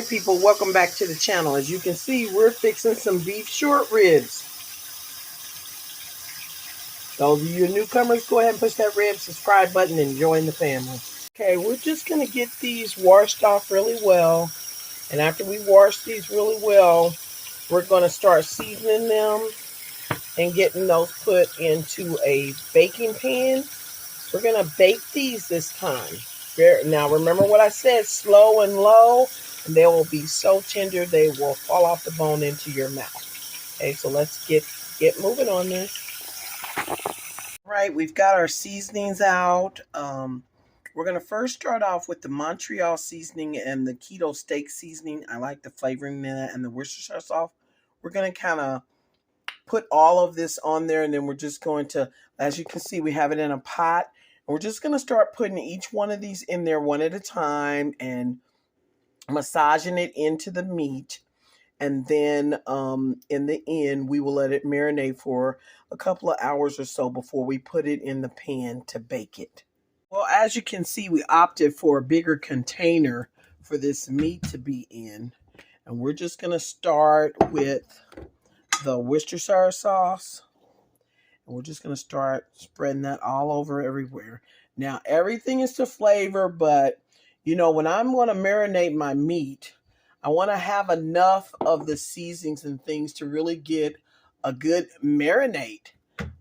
right, people, welcome back to the channel. As you can see, we're fixing some beef short ribs. Those of you newcomers, go ahead and push that red subscribe button and join the family. Okay, we're just going to get these washed off really well. And after we wash these really well, we're going to start seasoning them and getting those put into a baking pan. We're going to bake these this time. Now, remember what I said, slow and low, and they will be so tender they will fall off the bone into your mouth. Okay, so let's get moving on this. All right, we've got our seasonings out. We're going to first start off with the Montreal seasoning and the keto steak seasoning. I like the flavoring in that, and the Worcestershire sauce. We're going to kind of put all of this on there, and then we're just going to, as you can see, we have it in a pot. And we're just going to start putting each one of these in there one at a time and massaging it into the meat. And then in the end, we will let it marinate for a couple of hours or so before we put it in the pan to bake it. Well, as you can see, we opted for a bigger container for this meat to be in. And we're just going to start with the Worcestershire sauce. And we're just going to start spreading that all over everywhere. Now, everything is to flavor, but, you know, when I'm going to marinate my meat, I want to have enough of the seasonings and things to really get a good marinade.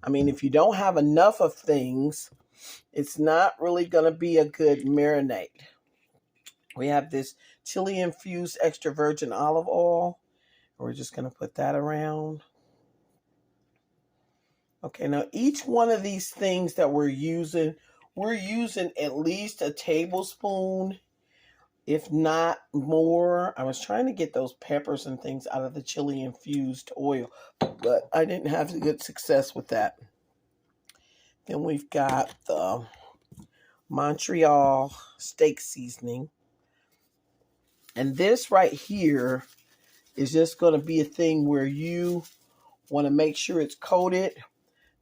I mean, if you don't have enough of things, it's not really going to be a good marinade. We have this chili-infused extra virgin olive oil. We're just going to put that around. Okay, now each one of these things that we're using at least a tablespoon, if not more. I was trying to get those peppers and things out of the chili-infused oil, but I didn't have good success with that. Then we've got the Montreal steak seasoning. And this right here is just going to be a thing where you want to make sure it's coated.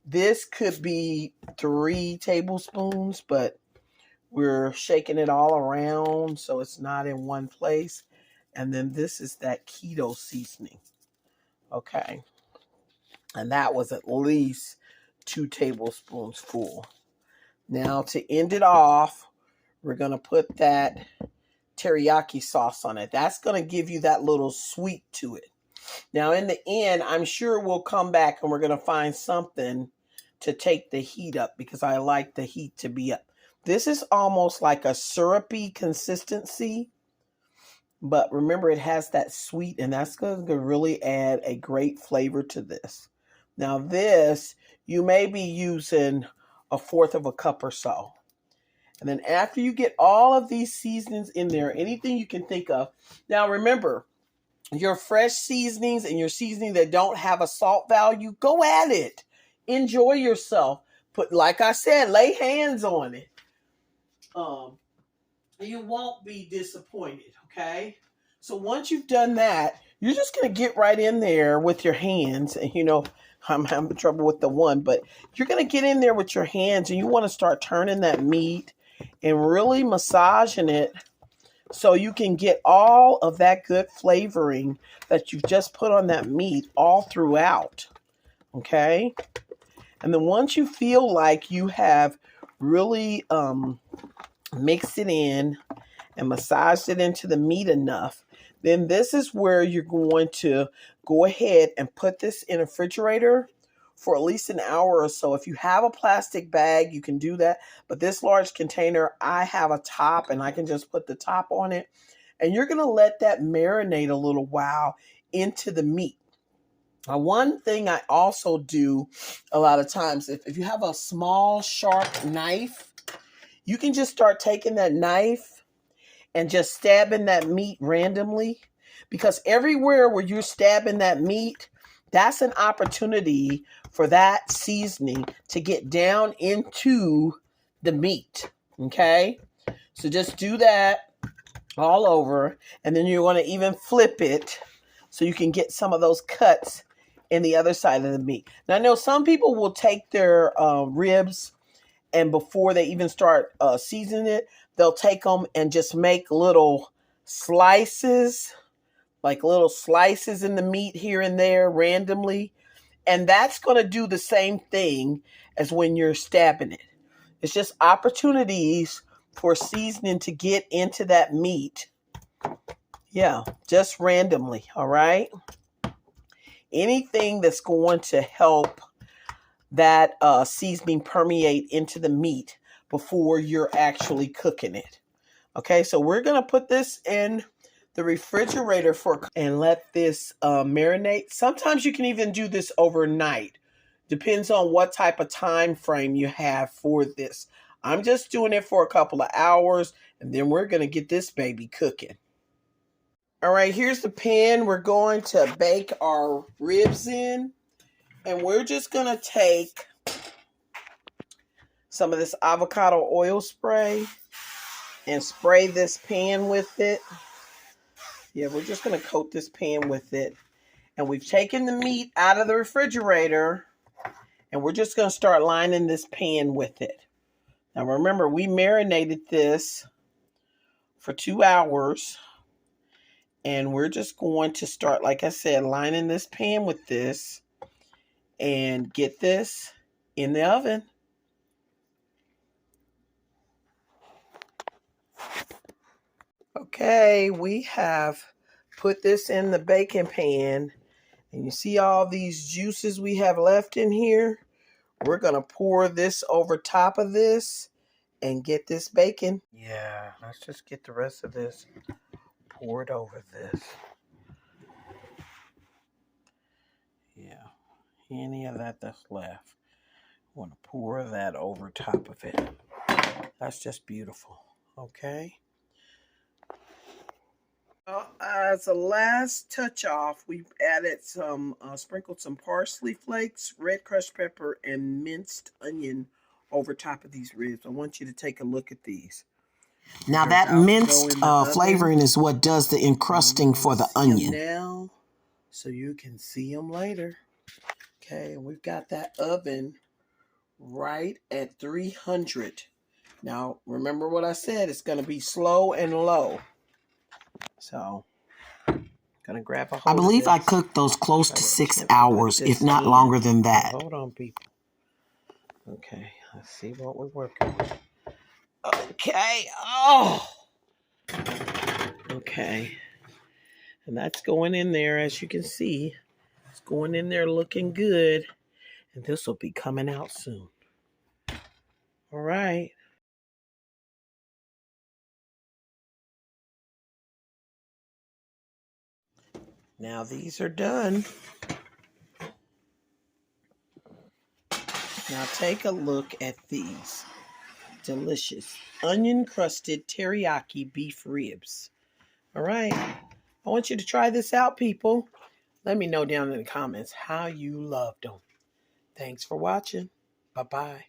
This could be 3 tablespoons, but we're shaking it all around so it's not in one place. And then this is that keto seasoning. Okay. And that was at least 2 tablespoons full. Now to end it off, we're going to put that teriyaki sauce on it. That's going to give you that little sweet to it. Now in the end, I'm sure we'll come back and we're going to find something to take the heat up because I like the heat to be up. This is almost like a syrupy consistency, but remember it has that sweet, and that's going to really add a great flavor to this. Now this, you may be using 1/4 of a cup or so. And then after you get all of these seasonings in there, anything you can think of. Now remember, your fresh seasonings and your seasoning that don't have a salt value, go at it. Enjoy yourself. Put, like I said, lay hands on it. You won't be disappointed, okay? So once you've done that, you're just going to get right in there with your hands. And, you know, I'm having trouble with the one, but you're going to get in there with your hands and you want to start turning that meat and really massaging it so you can get all of that good flavoring that you've just put on that meat all throughout, okay? And then once you feel like you have really mixed it in and massaged it into the meat enough, then this is where you're going to go ahead and put this in a refrigerator for at least an hour or so. If you have a plastic bag, you can do that. But this large container, I have a top and I can just put the top on it. And you're going to let that marinate a little while into the meat. Now, one thing I also do a lot of times, if you have a small, sharp knife, you can just start taking that knife and just stabbing that meat randomly. Because everywhere where you're stabbing that meat, that's an opportunity for that seasoning to get down into the meat, okay? So just do that all over, and then you're going to even flip it so you can get some of those cuts in the other side of the meat. Now, I know some people will take their ribs, and before they even start seasoning it, they'll take them and just make little slices, like little slices in the meat here and there randomly. And that's going to do the same thing as when you're stabbing it. It's just opportunities for seasoning to get into that meat. Yeah, just randomly, all right? Anything that's going to help that seasoning permeate into the meat before you're actually cooking it. Okay, so we're going to put this in the refrigerator and let this marinate. Sometimes you can even do this overnight. Depends on what type of time frame you have for this. I'm just doing it for a couple of hours, and then we're going to get this baby cooking. All right, here's the pan we're going to bake our ribs in. And we're just going to take some of this avocado oil spray and spray this pan with it. Yeah, we're just going to coat this pan with it. And we've taken the meat out of the refrigerator, and we're just going to start lining this pan with it. Now remember, we marinated this for 2 hours. And we're just going to start, like I said, lining this pan with this and get this in the oven. Okay, we have put this in the baking pan. And you see all these juices we have left in here? We're going to pour this over top of this and get this bacon. Yeah, let's just get the rest of this poured over this. Yeah, any of that that's left, I want to pour that over top of it. That's just beautiful, okay? As a last touch off, we've added some, sprinkled some parsley flakes, red crushed pepper, and minced onion over top of these ribs. I want you to take a look at these. Now that minced flavoring is what does the encrusting for the onion. Now, so you can see them later. Okay, we've got that oven right at 300. Now, remember what I said, it's going to be slow and low. So, gonna grab a hold. I believe I cooked those close to 6 hours, if not longer than that. Hold on, people. Okay, let's see what we're working with. Okay, oh! Okay. And that's going in there, as you can see. It's going in there looking good. And this will be coming out soon. All right. Now these are done. Now take a look at these delicious onion crusted teriyaki beef ribs. All right. I want you to try this out, people. Let me know down in the comments how you loved them. Thanks for watching. Bye-bye.